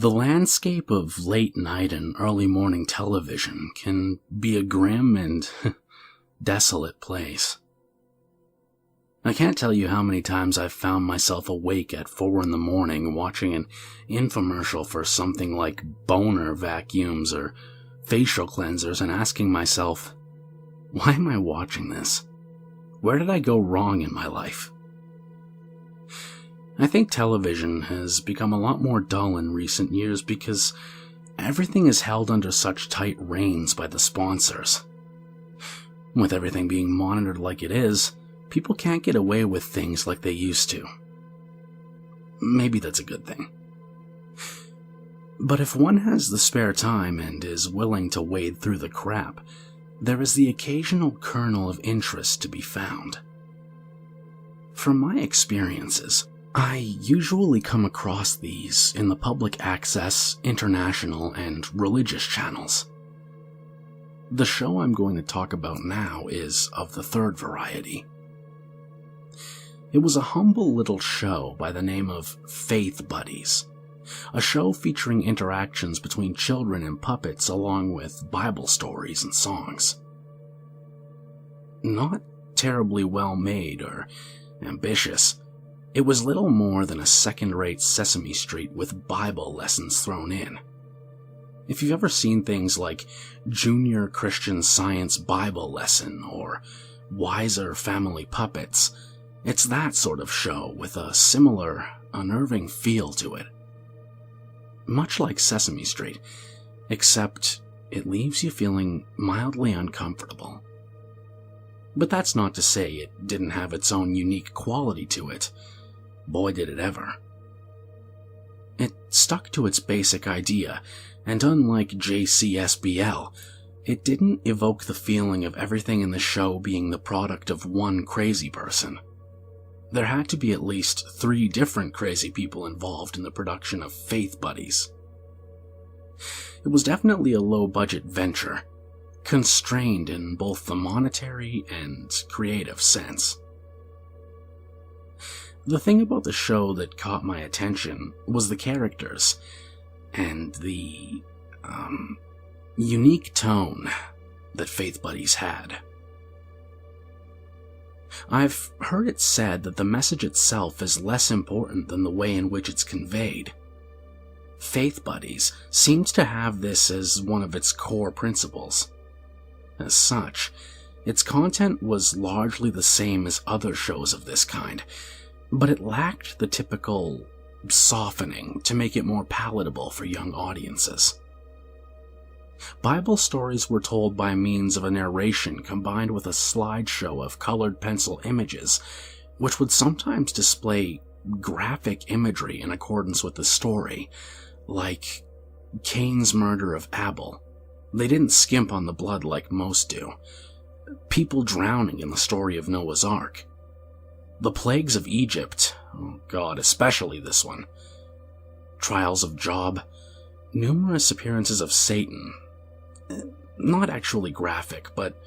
The landscape of late night and early morning television can be a grim and desolate place. I can't tell you how many times I've found myself awake at 4 in the morning watching an infomercial for something like boner vacuums or facial cleansers and asking myself, why am I watching this? Where did I go wrong in my life? I think television has become a lot more dull in recent years because everything is held under such tight reins by the sponsors. With everything being monitored like it is, people can't get away with things like they used to. Maybe that's a good thing. But if one has the spare time and is willing to wade through the crap, there is the occasional kernel of interest to be found. From my experiences, I usually come across these in the public access, international, and religious channels. The show I'm going to talk about now is of the third variety. It was a humble little show by the name of Faith Buddies, a show featuring interactions between children and puppets along with Bible stories and songs. Not terribly well made or ambitious, it was little more than a second-rate Sesame Street with Bible lessons thrown in. If you've ever seen things like Junior Christian Science Bible Lesson or Wiser Family Puppets, it's that sort of show with a similar, unnerving feel to it. Much like Sesame Street, except it leaves you feeling mildly uncomfortable. But that's not to say it didn't have its own unique quality to it. Boy, did it ever. It stuck to its basic idea, and unlike JCSBL, it didn't evoke the feeling of everything in the show being the product of one crazy person. There had to be at least 3 different crazy people involved in the production of Faith Buddies. It was definitely a low-budget venture, constrained in both the monetary and creative sense. The thing about the show that caught my attention was the characters, and the, unique tone that Faith Buddies had. I've heard it said that the message itself is less important than the way in which it's conveyed. Faith Buddies seems to have this as one of its core principles. As such, its content was largely the same as other shows of this kind, but it lacked the typical softening to make it more palatable for young audiences. Bible stories were told by means of a narration combined with a slideshow of colored pencil images, which would sometimes display graphic imagery in accordance with the story, like Cain's murder of Abel. They didn't skimp on the blood like most do. People drowning in the story of Noah's Ark. The plagues of Egypt, oh God, especially this one. Trials of Job, numerous appearances of Satan. Not actually graphic, but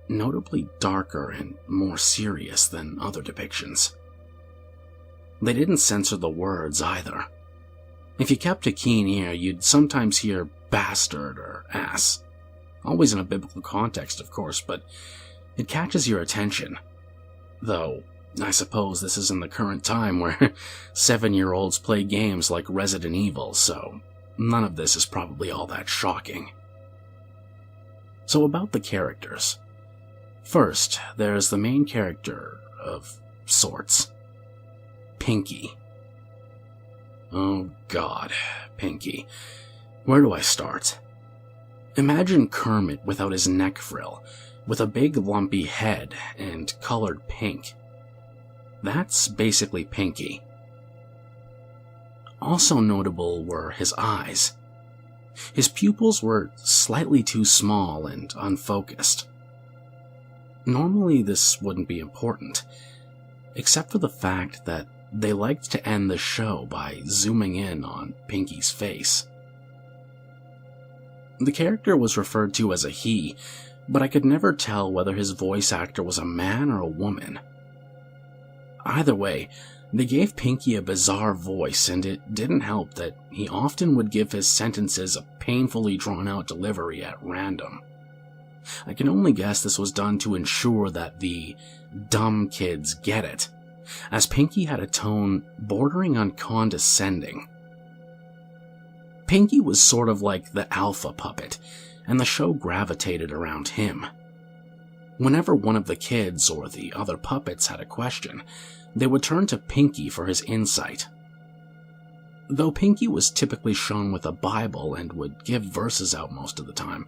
notably darker and more serious than other depictions. They didn't censor the words either. If you kept a keen ear, you'd sometimes hear bastard or ass. Always in a biblical context, of course, but it catches your attention. Though, I suppose this is in the current time where 7-year-olds play games like Resident Evil, so none of this is probably all that shocking. So about the characters. First, there's the main character of sorts. Pinky. Oh God, Pinky. Where do I start? Imagine Kermit without his neck frill, with a big lumpy head and colored pink. That's basically Pinky. Also notable were his eyes. His pupils were slightly too small and unfocused. Normally this wouldn't be important, except for the fact that they liked to end the show by zooming in on Pinky's face. The character was referred to as a he, but I could never tell whether his voice actor was a man or a woman. Either way, They gave Pinky a bizarre voice, and it didn't help that he often would give his sentences a painfully drawn-out delivery at random. I can only guess this was done to ensure that the dumb kids get it, as Pinky had a tone bordering on condescending. Pinky was sort of like the alpha puppet, and the show gravitated around him. Whenever one of the kids or the other puppets had a question, they would turn to Pinky for his insight. Though Pinky was typically shown with a Bible and would give verses out most of the time,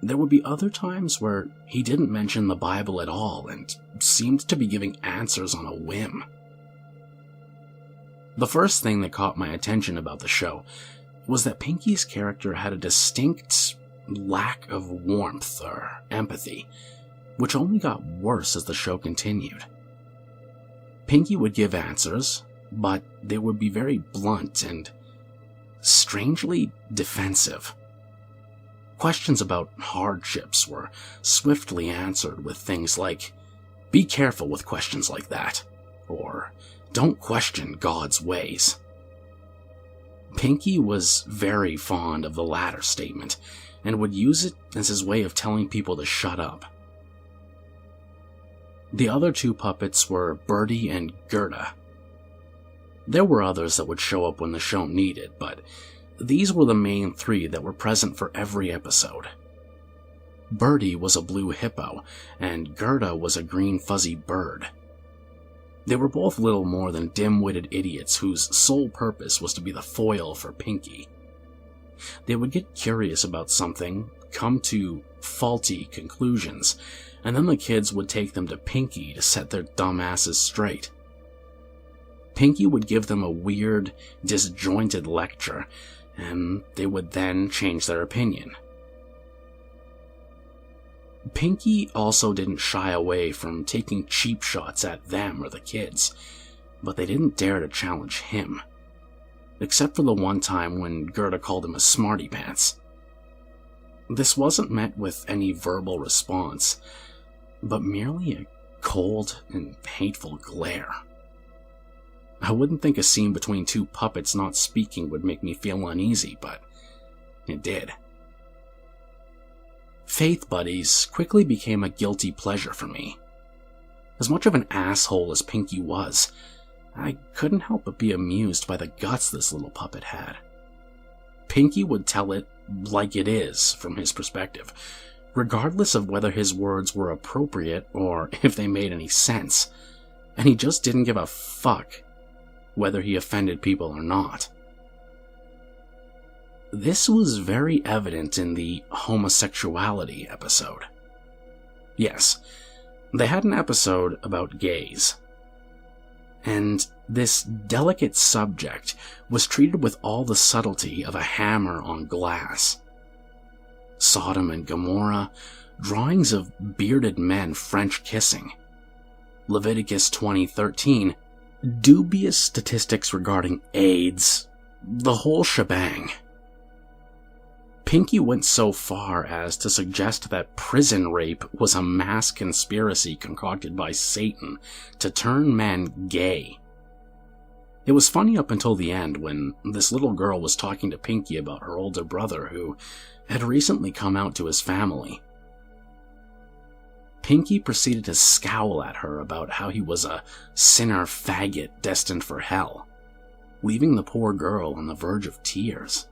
there would be other times where he didn't mention the Bible at all and seemed to be giving answers on a whim. The first thing that caught my attention about the show was that Pinky's character had a distinct lack of warmth or empathy, which only got worse as the show continued. Pinky would give answers, but they would be very blunt and strangely defensive. Questions about hardships were swiftly answered with things like, "Be careful with questions like that," or "Don't question God's ways." Pinky was very fond of the latter statement, and would use it as his way of telling people to shut up. The other two puppets were Birdie and Gerda. There were others that would show up when the show needed, but these were the main three that were present for every episode. Birdie was a blue hippo, and Gerda was a green fuzzy bird. They were both little more than dim-witted idiots whose sole purpose was to be the foil for Pinky. They would get curious about something, come to faulty conclusions, and then the kids would take them to Pinky to set their dumb asses straight. Pinky would give them a weird, disjointed lecture, and they would then change their opinion. Pinky also didn't shy away from taking cheap shots at them or the kids, but they didn't dare to challenge him, except for the one time when Gerda called him a smarty pants. This wasn't met with any verbal response, but merely a cold and hateful glare. I wouldn't think a scene between two puppets not speaking would make me feel uneasy, but it did. Faith buddies quickly became a guilty pleasure for me. As much of an asshole as Pinky was, I couldn't help but be amused by the guts this little puppet had. Pinky would tell it like it is from his perspective, regardless of whether his words were appropriate or if they made any sense, and he just didn't give a fuck whether he offended people or not. This was very evident in the homosexuality episode. Yes, they had an episode about gays. And this delicate subject was treated with all the subtlety of a hammer on glass. Sodom and Gomorrah, drawings of bearded men French kissing, Leviticus 20:13, dubious statistics regarding AIDS, the whole shebang. Pinky went so far as to suggest that prison rape was a mass conspiracy concocted by Satan to turn men gay. It was funny up until the end when this little girl was talking to Pinky about her older brother who had recently come out to his family. Pinky proceeded to scowl at her about how he was a sinner faggot destined for hell, leaving the poor girl on the verge of tears.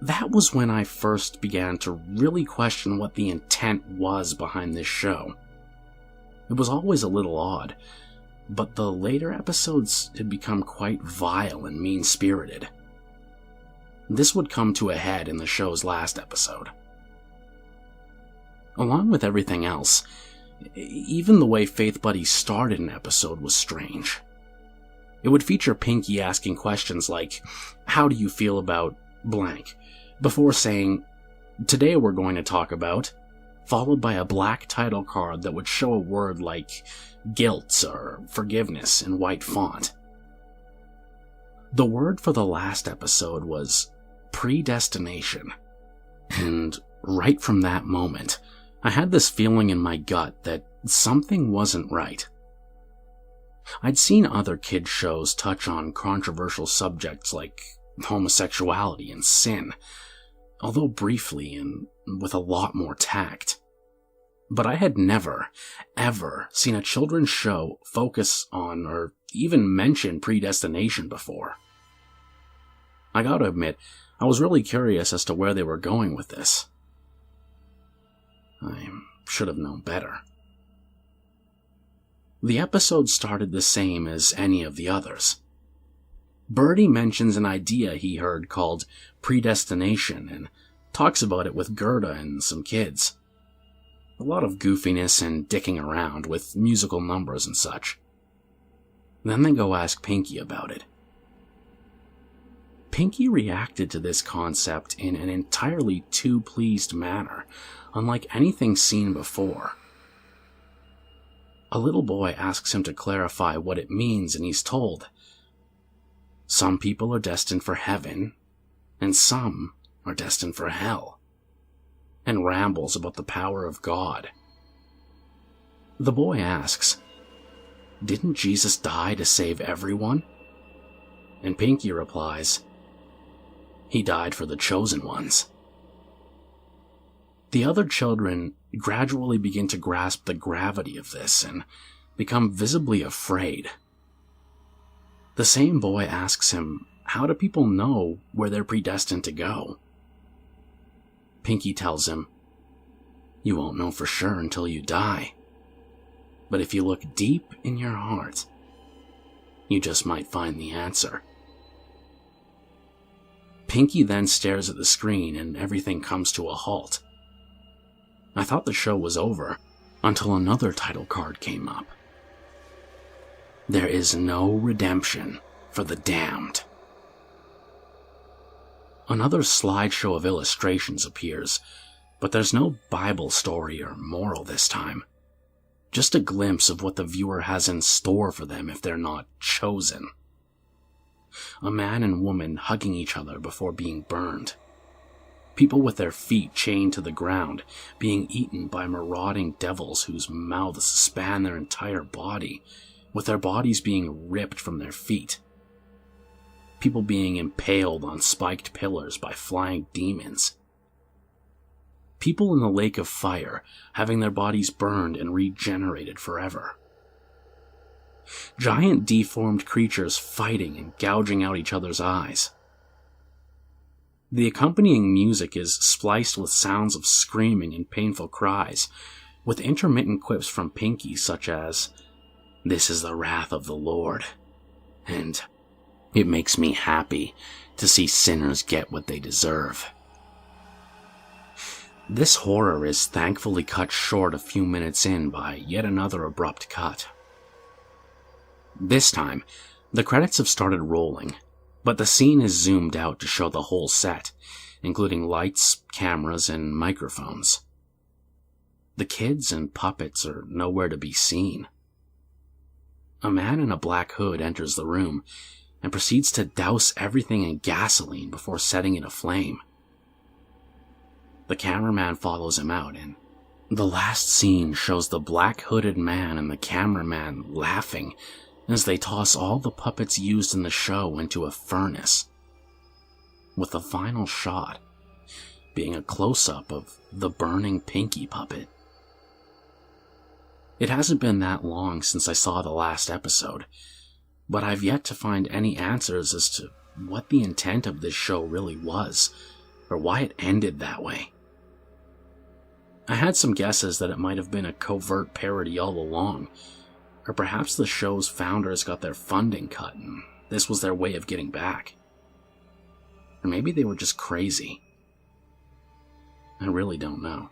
That was when I first began to really question what the intent was behind this show. It was always a little odd, but the later episodes had become quite vile and mean-spirited. This would come to a head in the show's last episode. Along with everything else, even the way Faith Buddy started an episode was strange. It would feature Pinky asking questions like, "How do you feel about blank?" before saying, "Today we're going to talk about," followed by a black title card that would show a word like guilt or forgiveness in white font. The word for the last episode was predestination, and right from that moment, I had this feeling in my gut that something wasn't right. I'd seen other kids' shows touch on controversial subjects like homosexuality and sin, although briefly and with a lot more tact. But I had never, ever seen a children's show focus on or even mention predestination before. I gotta admit, I was really curious as to where they were going with this. I should have known better. The episode started the same as any of the others. Birdie mentions an idea he heard called predestination and talks about it with Gerda and some kids. A lot of goofiness and dicking around with musical numbers and such. Then they go ask Pinky about it. Pinky reacted to this concept in an entirely too pleased manner, unlike anything seen before. A little boy asks him to clarify what it means, and he's told, some people are destined for heaven, and some are destined for hell, and rambles about the power of God. The boy asks, didn't Jesus die to save everyone? And Pinky replies, he died for the chosen ones. The other children gradually begin to grasp the gravity of this and become visibly afraid. The same boy asks him, how do people know where they're predestined to go? Pinky tells him, you won't know for sure until you die. But if you look deep in your heart, you just might find the answer. Pinky then stares at the screen and everything comes to a halt. I thought the show was over until another title card came up. There is no redemption for the damned. Another slideshow of illustrations appears, but there's no Bible story or moral this time. Just a glimpse of what the viewer has in store for them if they're not chosen. A man and woman hugging each other before being burned. People with their feet chained to the ground, being eaten by marauding devils whose mouths span their entire body, with their bodies being ripped from their feet. People being impaled on spiked pillars by flying demons. People in the lake of fire having their bodies burned and regenerated forever. Giant deformed creatures fighting and gouging out each other's eyes. The accompanying music is spliced with sounds of screaming and painful cries, with intermittent quips from Pinky such as, "This is the wrath of the Lord," and "It makes me happy to see sinners get what they deserve." This horror is thankfully cut short a few minutes in by yet another abrupt cut. This time, the credits have started rolling, but the scene is zoomed out to show the whole set, including lights, cameras, and microphones. The kids and puppets are nowhere to be seen. A man in a black hood enters the room and proceeds to douse everything in gasoline before setting it aflame. The cameraman follows him out, and the last scene shows the black hooded man and the cameraman laughing as they toss all the puppets used in the show into a furnace, with the final shot being a close-up of the burning Pinky puppet. It hasn't been that long since I saw the last episode, but I've yet to find any answers as to what the intent of this show really was, or why it ended that way. I had some guesses that it might have been a covert parody all along, or perhaps the show's founders got their funding cut and this was their way of getting back. Or maybe they were just crazy. I really don't know.